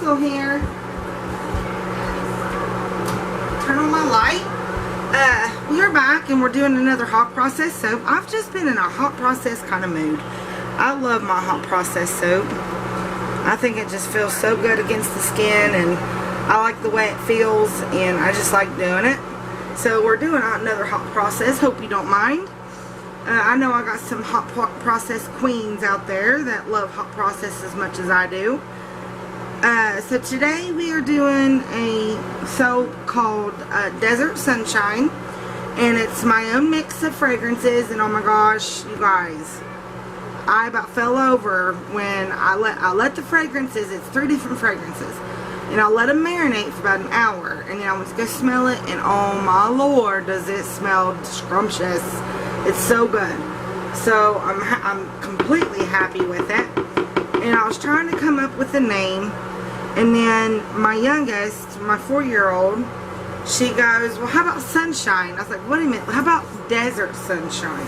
also here. Turn on my light. We are back and we're doing another hot process soap. I've just been in a hot process kind of mood. I love my hot process soap. I think it just feels so good against the skin, and I like the way it feels, and I just like doing it. So we're doing another hot process. Hope you don't mind. I know I got some hot process queens out there that love hot process as much as I do. So today we are doing a soap called Desert Sunshine, and it's my own mix of fragrances. And oh my gosh, you guys, I about fell over when I let the fragrances. It's 3 different fragrances, and I'll let them marinate for about an hour, and then I went to go smell it, and oh my lord, does it smell scrumptious. It's so good. So I'm completely happy with it. And I was trying to come up with a name, and then my youngest, my 4-year-old, she goes, well, how about Sunshine? I was like, what do you mean? How about Desert Sunshine?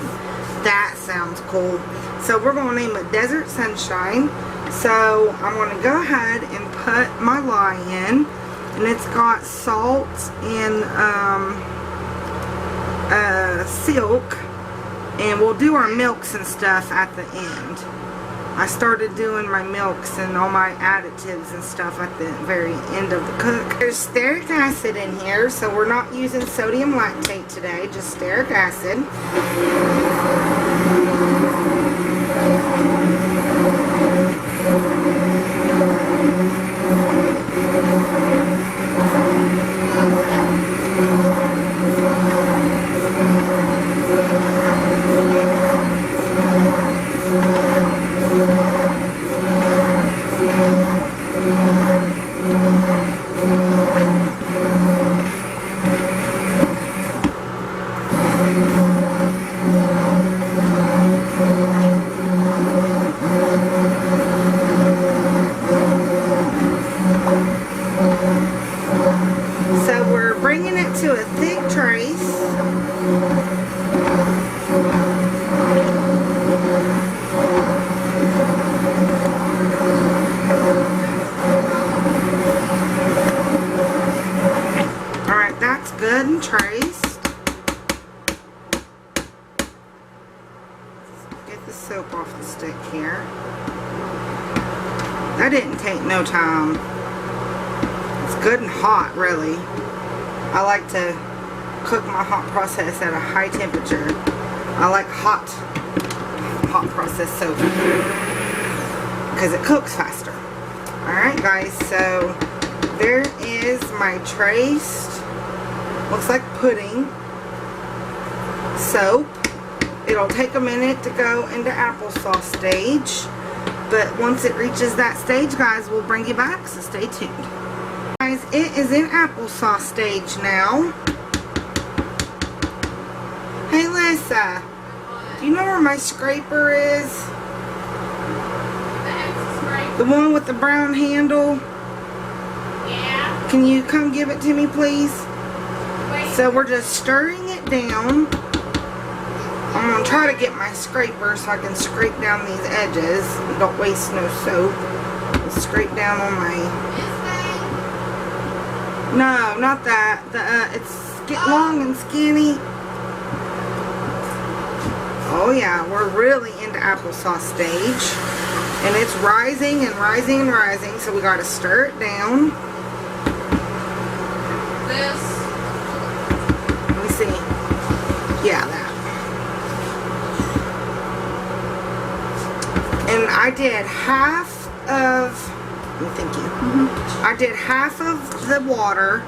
That sounds cool. So we're going to name it Desert Sunshine. So I'm going to go ahead and put my lye in, and it's got salt and silk, and we'll do our milks and stuff at the end. I started doing my milks and all my additives and stuff at the very end of the cook. There's stearic acid in here, so we're not using sodium lactate today, just stearic acid. To a thick trace. Alright, that's good and traced. Get the soap off the stick here. That didn't take no time. It's good and hot, really. I like to cook my hot process at a high temperature. I like hot process soap because it cooks faster. Alright guys, so there is my traced, looks like pudding soap. It'll take a minute to go into applesauce stage, but once it reaches that stage, guys, we'll bring you back, so stay tuned. Guys, it is in applesauce stage now. Hey Lisa, do you know where my scraper is? The one with the brown handle? Yeah. Can you come give it to me, please? Wait. So we're just stirring it down. I'm going to try to get my scraper so I can scrape down these edges. Don't waste no soap. Just scrape down on my... No, not that. It's long and skinny. Oh yeah, we're really into applesauce stage. And it's rising and rising and rising, so we gotta stir it down. This. Let me see. Yeah, that. And I did half of... Thank you. I did half of the water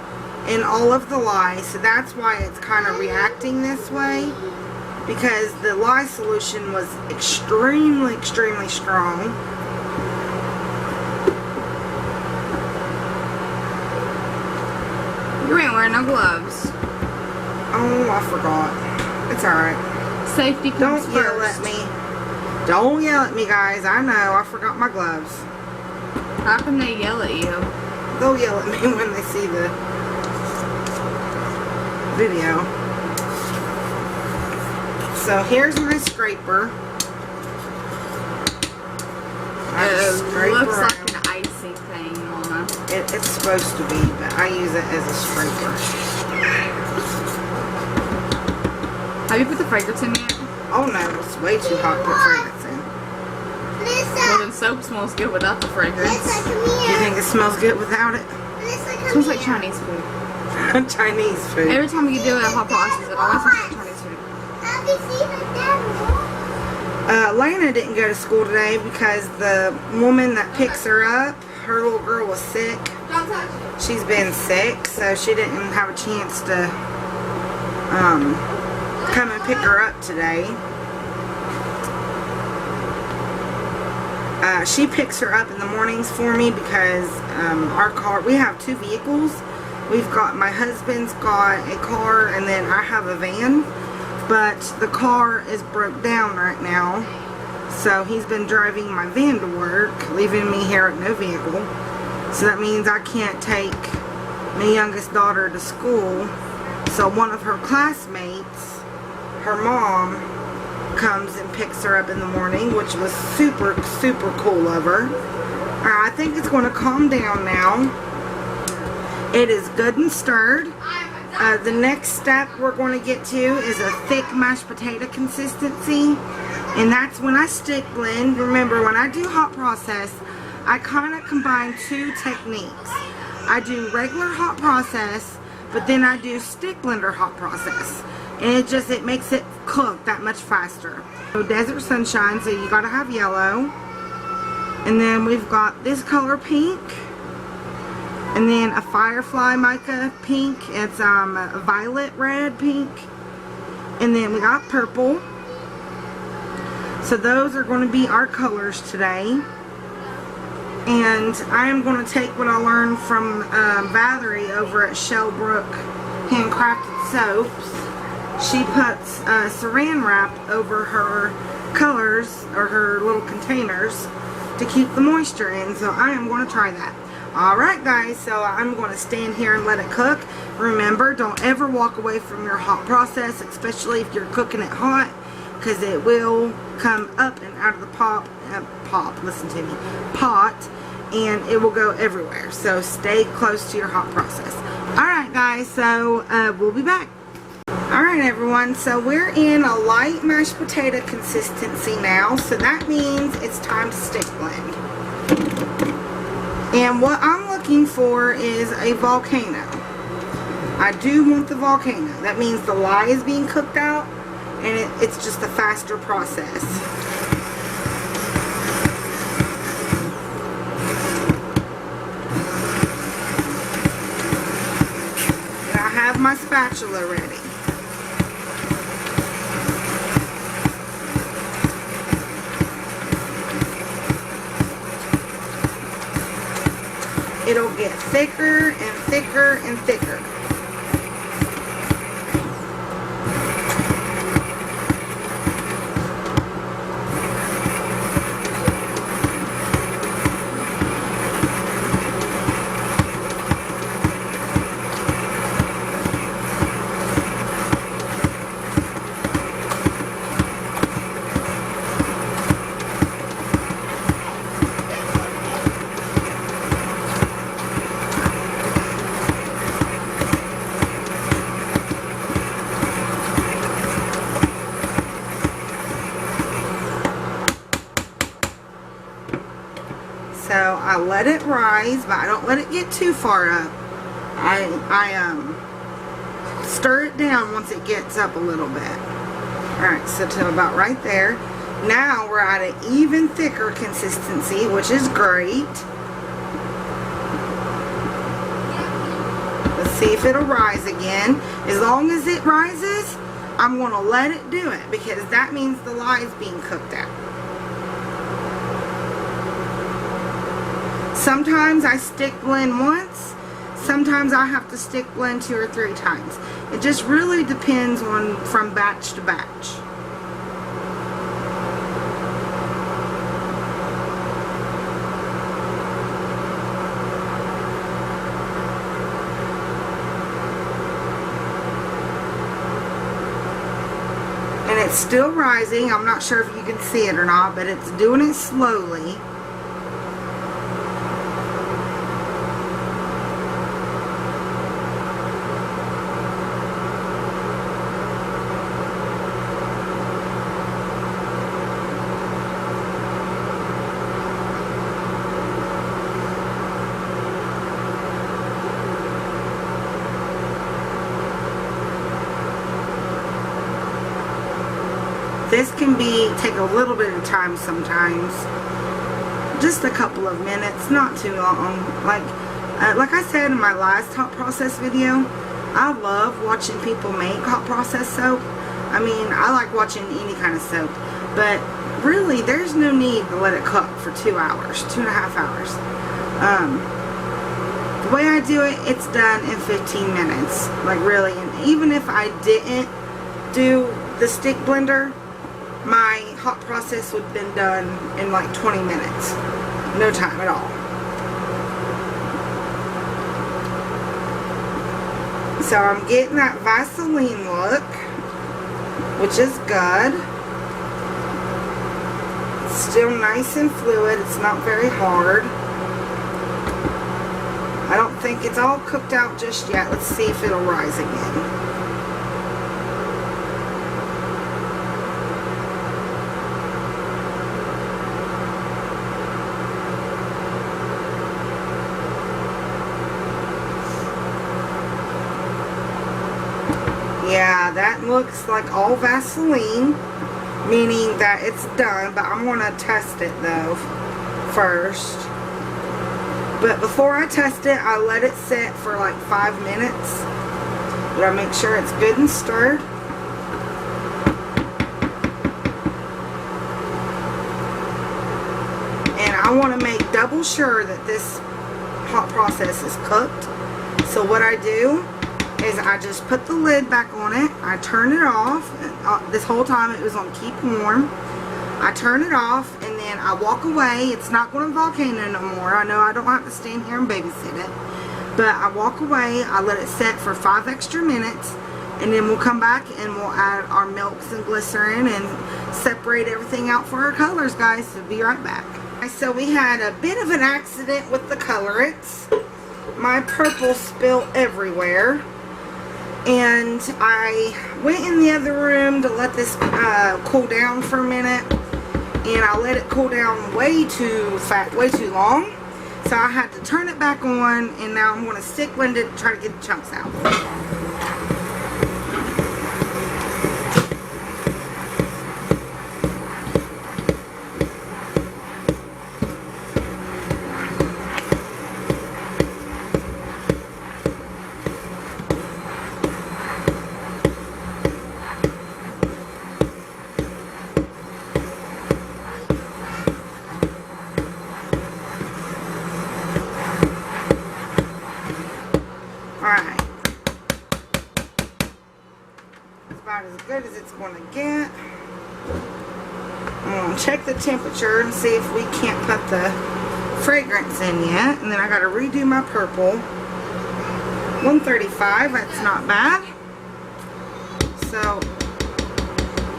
and all of the lye, so that's why it's kind of reacting this way, because the lye solution was extremely strong. You ain't wearing no gloves. Oh, I forgot. It's alright. Safety comes first. Don't yell at me. Don't yell at me, guys. I know. I forgot my gloves. How come they yell at you? They'll yell at me when they see the video. So here's my scraper. It looks like an icy thing on it. it's supposed to be, but I use it as a scraper. Have you put the fragrance in yet? Oh no, it's way too hot to put fragrance in. Well, then soap smells good without the fragrance. Do you think it smells good without it? It smells like Chinese food. Chinese food. Every time you do a hot process, it always smells like Chinese food. Lana didn't go to school today because the woman that picks her up, her little girl was sick. Don't touch it. She's been sick, so she didn't have a chance to come and pick her up today. She picks her up in the mornings for me because our car, we have 2 vehicles. We've got, my husband's got a car and then I have a van, but the car is broke down right now, so he's been driving my van to work, leaving me here with no vehicle. So that means I can't take my youngest daughter to school. So one of her classmates, her mom, comes and picks her up in the morning, which was super cool of her. I think it's going to calm down now. It is good and stirred. The next step we're going to get to is a thick mashed potato consistency, and that's when I stick blend. Remember, when I do hot process, I kind of combine 2 techniques. I do regular hot process, but then I do stick blender hot process, and it makes it cook that much faster. So desert sunshine, so you gotta have yellow, and then we've got this color pink, and then a firefly mica pink. It's a violet red pink, and then we got purple. So those are going to be our colors today. And I am going to take what I learned from Valerie over at Shellbrook Handcrafted Soaps. She puts saran wrap over her colors, or her little containers, to keep the moisture in. So I am going to try that. Alright guys, so I'm going to stand here and let it cook. Remember, don't ever walk away from your hot process, especially if you're cooking it hot, because it will come up and out of the pot, and it will go everywhere. So stay close to your hot process. Alright guys, so we'll be back. Alright everyone, so we're in a light mashed potato consistency now, so that means it's time to stick blend. And what I'm looking for is a volcano. I do want the volcano. That means the lye is being cooked out, and it's just a faster process. And I have my spatula ready. It'll get thicker and thicker and thicker. So I let it rise, but I don't let it get too far up. I stir it down once it gets up a little bit. Alright, so to about right there. Now we're at an even thicker consistency, which is great. Let's see if it'll rise again. As long as it rises, I'm going to let it do it, because that means the lye is being cooked out. Sometimes I stick blend once, sometimes I have to stick blend 2 or 3 times. It just really depends on from batch to batch. And it's still rising. I'm not sure if you can see it or not, but it's doing it slowly. This can take a little bit of time sometimes. Just a couple of minutes, not too long. Like I said in my last hot process video, I love watching people make hot process soap. I mean, I like watching any kind of soap, but really there's no need to let it cook for 2 hours, 2.5 hours. The way I do it, it's done in 15 minutes, like really. And even if I didn't do the stick blender, my hot process would have been done in like 20 minutes. No time at all. So I'm getting that Vaseline look, which is good. It's still nice and fluid. It's not very hard. I don't think it's all cooked out just yet. Let's see if it'll rise again. Yeah, that looks like all Vaseline, meaning that it's done, but I'm going to test it though first. But before I test it, I let it sit for like 5 minutes. But I make sure it's good and stirred. And I want to make double sure that this hot process is cooked. So what I do is I just put the lid back on it. I turn it off. This whole time it was on keep warm. I turn it off and then I walk away. It's not going to volcano no more. I know I don't have to stand here and babysit it. But I walk away. I let it set for 5 extra minutes. And then we'll come back and we'll add our milks and glycerin and separate everything out for our colors, guys. So be right back. So we had a bit of an accident with the colorants. My purple spilled everywhere. And I went in the other room to let this cool down for a minute, and I let it cool down way too long. So I had to turn it back on, and now I'm going to stick blend it to try to get the chunks out. Alright. It's about as good as it's going to get. I'm going to check the temperature and see if we can't put the fragrance in yet. And then I got to redo my purple. 135, that's not bad. So,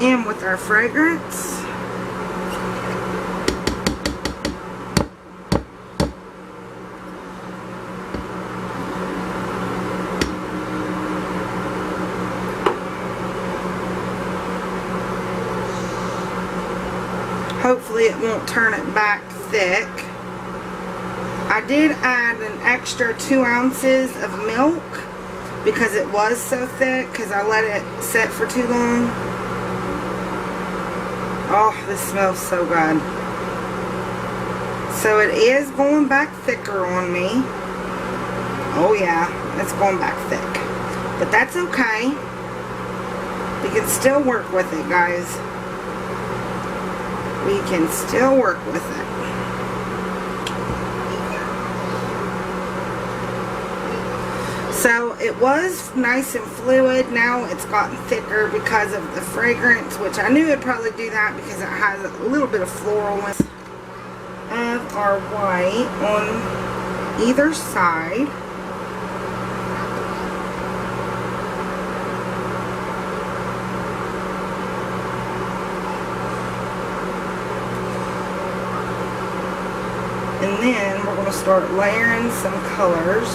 in with our fragrance. Hopefully it won't turn it back thick. I did add an extra 2 ounces of milk because it was so thick, because I let it set for too long. Oh, this smells so good. So it is going back thicker on me. Oh yeah, it's going back thick. But that's okay. We can still work with it, guys. We can still work with it. So it was nice and fluid. Now it's gotten thicker because of the fragrance, which I knew it'd probably do that because it has a little bit of floralness of our white on either side. And then we're going to start layering some colors.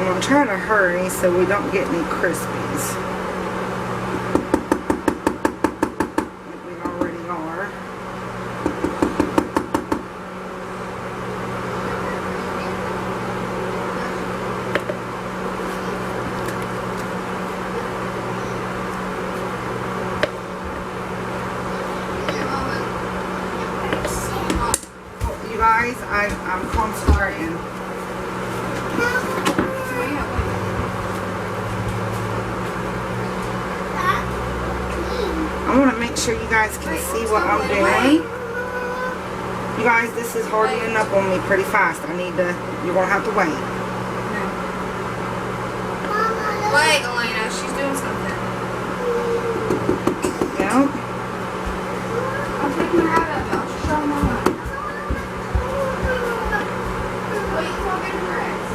I'm going to try to hurry so we don't get any crispies. Like we already are. You guys, I'm starting. I want to make sure you guys can see what I'm doing. You guys, this is hardening up on me pretty fast. You're going to have to wait. Wait, Elena, she's doing something. Yeah. I'm taking her out of it. I'll show them all. Wait, it's all getting pressed.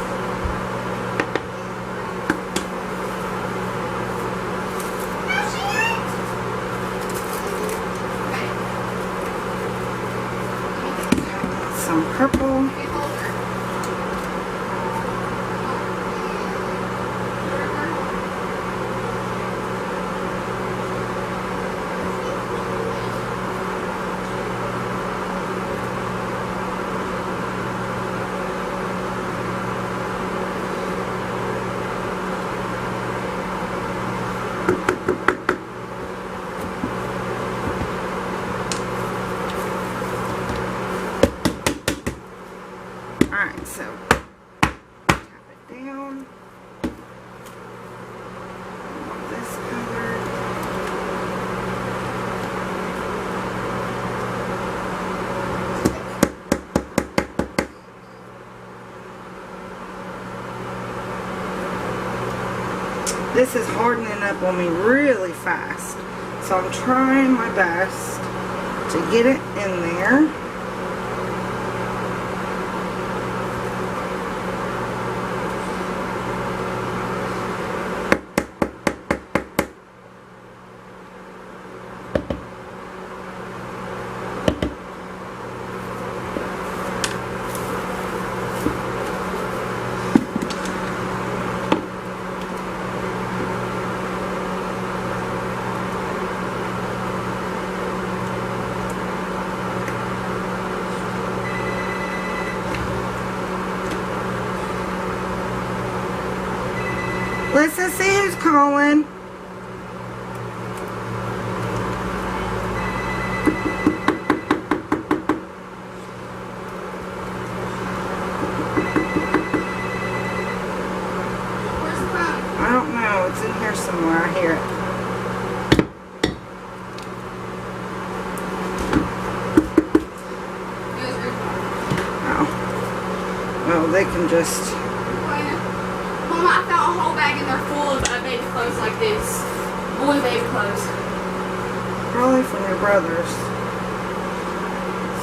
Some purple. Alright, so tap it down. I want this color. This is hardening up on me really fast, so I'm trying my best to get it in there. Let's see who's calling. Where's the phone? I don't know. It's in here somewhere. I hear it. Oh. Well, they can just... Mama, I found a whole bag in there full of baby clothes like this. Boy baby clothes. Probably from your brothers.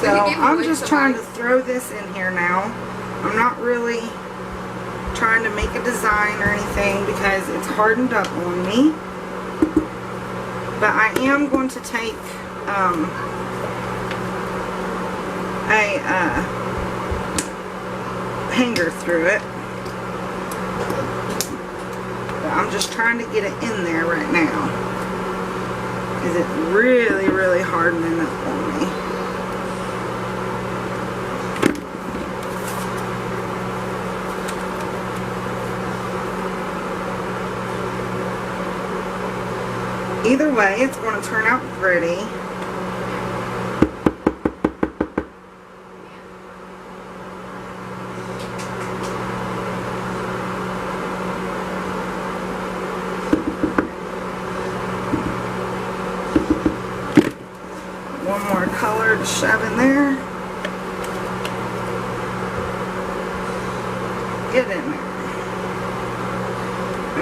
So I'm just trying to throw this in here now. I'm not really trying to make a design or anything because it's hardened up on me. But I am going to take a hanger through it. But I'm just trying to get it in there right now because it's really, really hardening up on me. Either way, it's going to turn out pretty. One more color to shove in there. Get in there.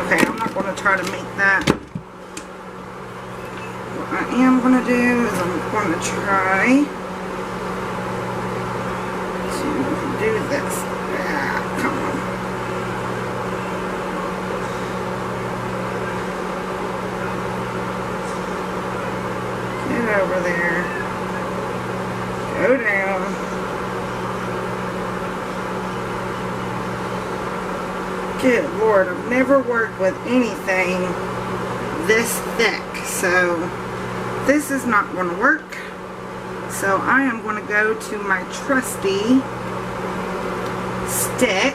Okay, I'm not going to try to make that. What I am going to do is I'm going to try to do this. Yeah, come on. Get over there. Go down. Good Lord, I've never worked with anything this thick, so this is not going to work. So I am going to go to my trusty stick.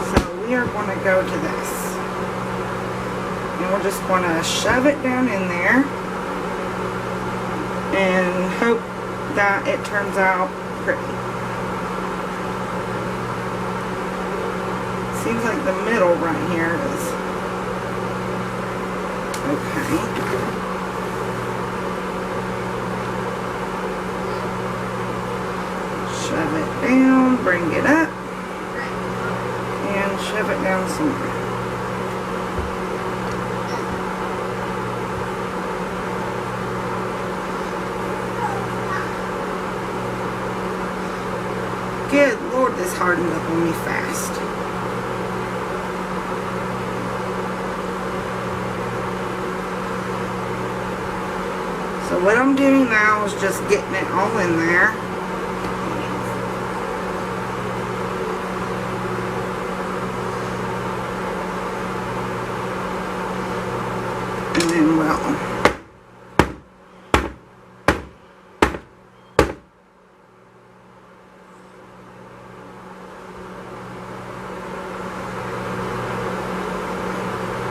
So we are going to go to this. And we're just going to shove it down in there and hope that it turns out pretty. Seems like the middle right here is okay. Shove it down, bring it up, and shove it down some more. Good Lord, this hardened up on me fast. So what I'm doing now is just getting it all in there. And then, well,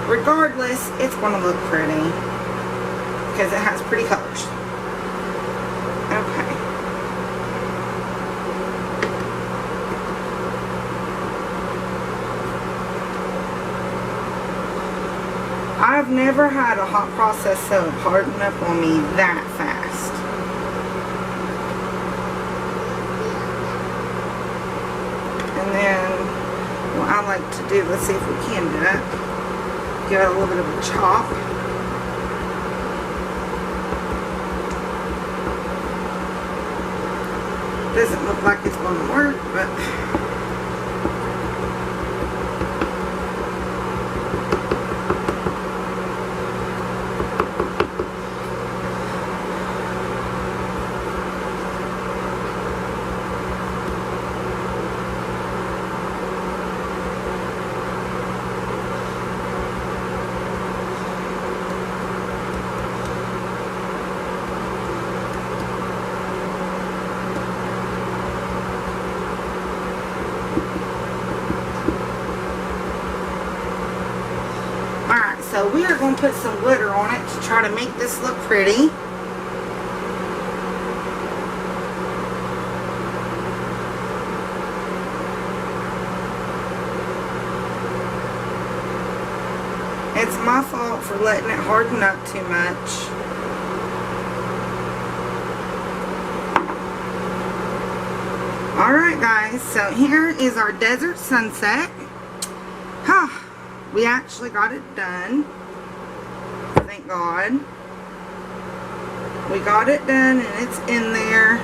regardless, it's going to look pretty because it has pretty colors. Okay. I've never had a hot process soap harden up on me that fast. And then what I like to do, let's see if we can do it. Give it a little bit of a chop. Doesn't look like it's going to work, but so we are going to put some glitter on it to try to make this look pretty. It's my fault for letting it harden up too much. Alright guys, so here is our desert sunset. We actually got it done. Thank God. We got it done and it's in there.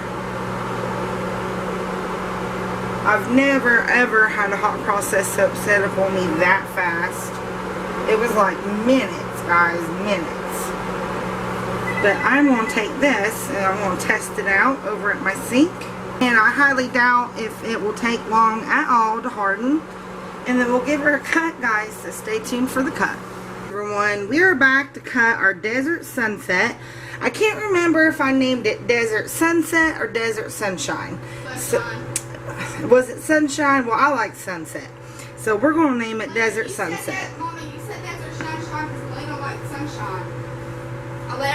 I've never ever had a hot process soap set up on me that fast. It was like minutes, guys, minutes. But I'm going to take this and I'm going to test it out over at my sink. And I highly doubt if it will take long at all to harden. And then we'll give her a cut, guys, so stay tuned for the cut. Everyone, we are back to cut our desert sunset. I can't remember if I named it desert sunset or desert sunshine. Sunshine. So, was it sunshine? Well, I like sunset. So we're going to name it desert sunset. Mommy, you said desert sunshine because we don't like sunshine.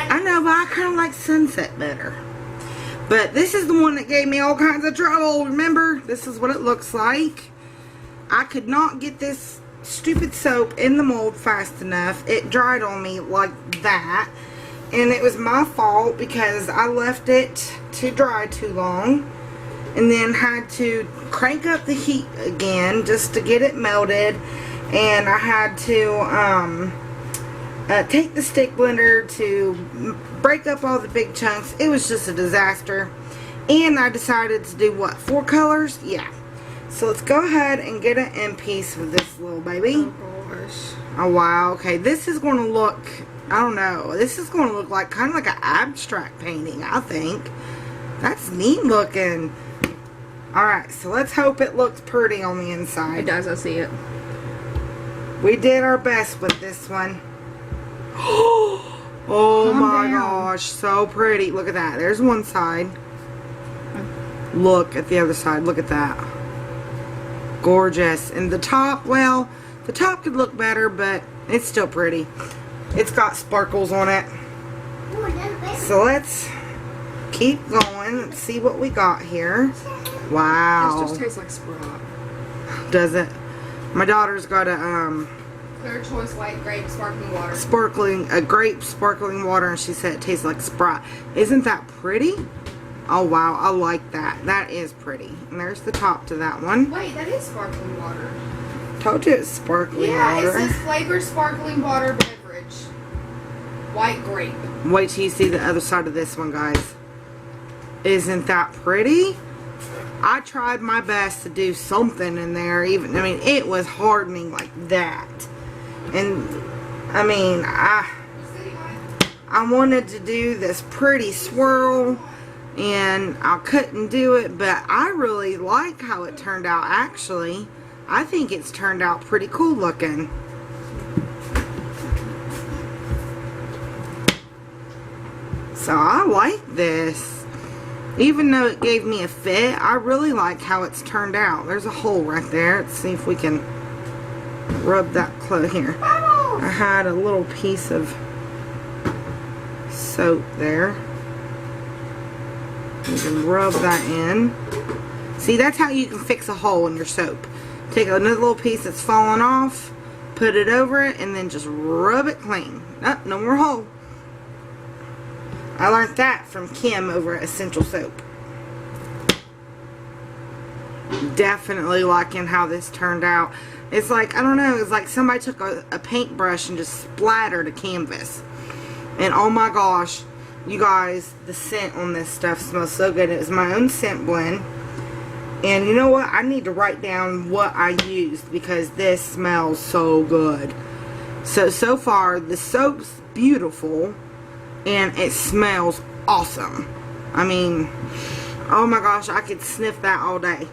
I know, but I kind of like sunset better. But this is the one that gave me all kinds of trouble. Remember, this is what it looks like. I could not get this stupid soap in the mold fast enough. It dried on me like that. And it was my fault because I left it to dry too long. And then had to crank up the heat again just to get it melted. And I had to take the stick blender to break up all the big chunks. It was just a disaster. And I decided to do what? 4 colors? Yeah. So let's go ahead and get an end piece with this little baby. Oh gosh. Oh wow, okay, this is going to look, I don't know, this is going to look like kind of like an abstract painting, I think. That's neat looking. Alright, so let's hope it looks pretty on the inside. It does, I see it. We did our best with this one. Oh my gosh, so pretty. Look at that. There's one side. Look at the other side. Look at that. Gorgeous. And the top, well, the top could look better, but it's still pretty. It's got sparkles on it. So let's keep going. Let's see what we got here. Wow. This just tastes like Sprite. Does it? My daughter's got a Clear Choice White Grape Sparkling Water. grape sparkling water, and she said it tastes like Sprite. Isn't that pretty? Oh wow, I like that. That is pretty. And there's the top to that one. Wait, that is sparkling water. Told you it's sparkling Yeah, water. it says flavored sparkling water beverage. White grape. Wait till you see the other side of this one, guys. Isn't that pretty? I tried my best to do something in there. Even, I mean, it was hardening like that. And, I mean, I wanted to do this pretty swirl, and I couldn't do it, but I really like how it turned out, actually. I think it's turned out pretty cool looking. So I like this. Even though it gave me a fit, I really like how it's turned out. There's a hole right there. Let's see if we can rub that close here. I had a little piece of soap there. You can rub that in. See, that's how you can fix a hole in your soap. Take another little piece that's fallen off, put it over it, and then just rub it clean. Oh, no more hole. I learned that from Kim over at Essential Soap. Definitely liking how this turned out. It's like, I don't know, it's like somebody took a paintbrush and just splattered a canvas. And oh my gosh, you guys, the scent on this stuff smells so good. It was my own scent blend. And you know what? I need to write down what I used because this smells so good. So far, the soap's beautiful. And it smells awesome. I mean, oh my gosh, I could sniff that all day.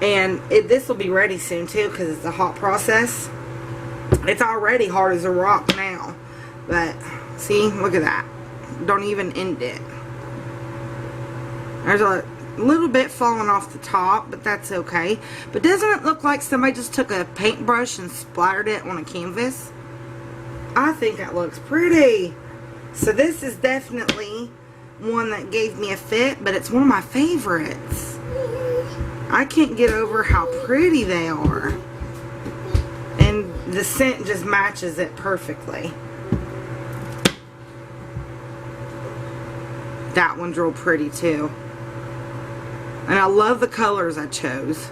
And this will be ready soon too because it's a hot process. It's already hard as a rock now. But, see, look at that. Don't even end it. There's a little bit falling off the top, but that's okay. But doesn't it look like somebody just took a paintbrush and splattered it on a canvas? I think that looks pretty. So this is definitely one that gave me a fit, but it's one of my favorites. I can't get over how pretty they are. And the scent just matches it perfectly. That one's real pretty too. And I love the colors I chose.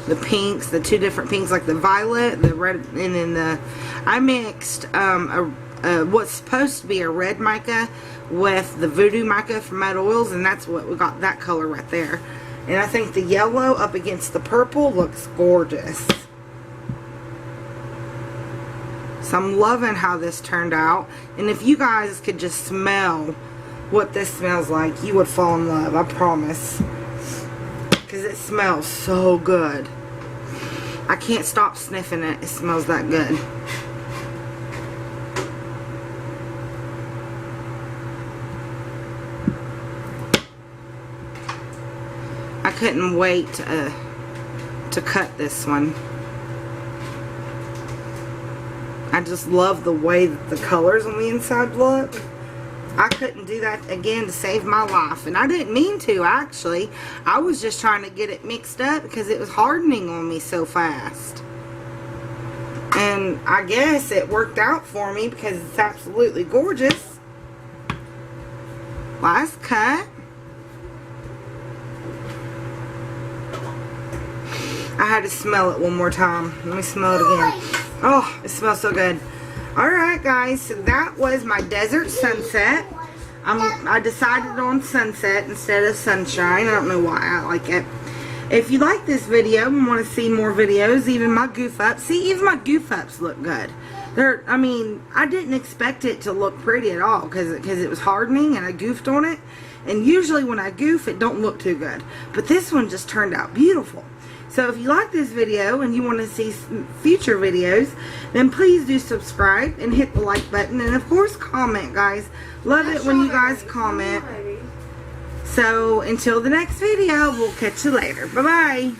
The pinks, the two different pinks, like the violet, the red, and then I mixed what's supposed to be a red mica with the voodoo mica from Metal Oils, and that's what we got, that color right there. And I think the yellow up against the purple looks gorgeous. So I'm loving how this turned out. And if you guys could just smell what this smells like, you would fall in love, I promise. Because it smells so good. I can't stop sniffing it. It smells that good. I couldn't wait to cut this one. I just love the way that the colors on the inside look. I couldn't do that again to save my life. And I didn't mean to, actually. I was just trying to get it mixed up because it was hardening on me so fast. And I guess it worked out for me because it's absolutely gorgeous. Last cut. I had to smell it one more time. Let me smell it again. Oh, it smells so good. Alright guys, so that was my desert sunset. I decided on sunset instead of sunshine. I don't know why I like it. If you like this video and want to see more videos, even my goof ups. See, even my goof ups look good. I mean, I didn't expect it to look pretty at all because it was hardening and I goofed on it. And usually when I goof, it don't look too good. But this one just turned out beautiful. So if you like this video and you want to see future videos, then please do subscribe and hit the like button. And of course, comment, guys. Love it when you guys comment. So until the next video, we'll catch you later. Bye-bye.